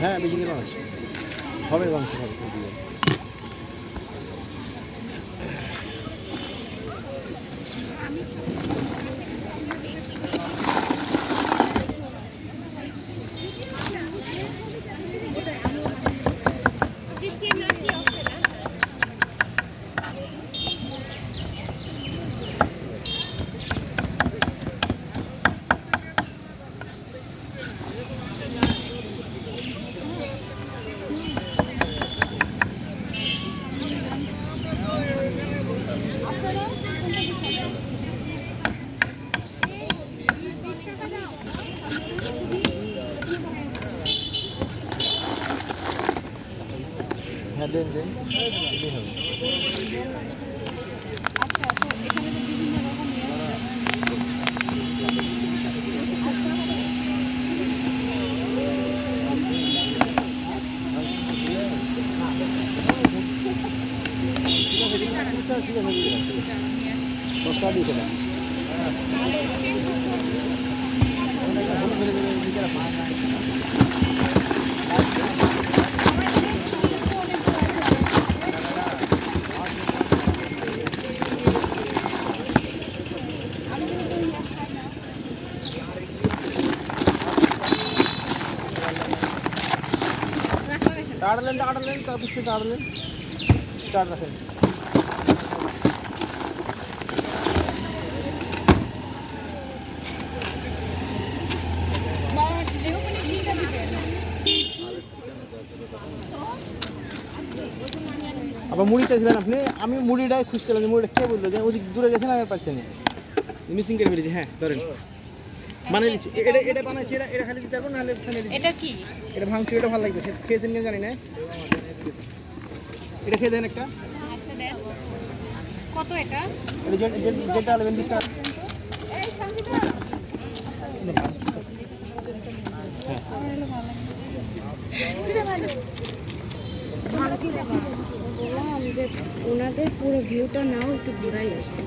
হ্যাঁ বেশি দিন আছে হবে মাংস হবে হ্যাঁ দেন দেন দিলেই হবে আচ্ছা তো এখানে তো বিভিন্ন রকম ঠিক আছে দশটা দিয়েছে না টাড়লেন তার পিছনে টাড়লেন টাড় রাখেন আবার মুড়ি চাইছিলেন আপনি আমি মুড়িটাই খুঁজছিলাম যে মুড়িটা কে বললো যে ওদিক দূরে গেছেন আমি আর পাচ্ছি না মিসিং করে ফেলেছি হ্যাঁ ধরেন মানে নিচ্ছি এটা এটা বানাইছি এটা খালি দিতে পারবো নাহলে এটা কি এটা ভাঙছি এটা ভালো লাগবে খেয়েছেন কিনা জানি না এটা খেয়ে দেন একটা আচ্ছা দেন কত এটা এটা যেটা নেবেন 20 টাকা বললাম যে ওনাদের পুরো ভিউটা নাও একটু ঘুরাই আসবে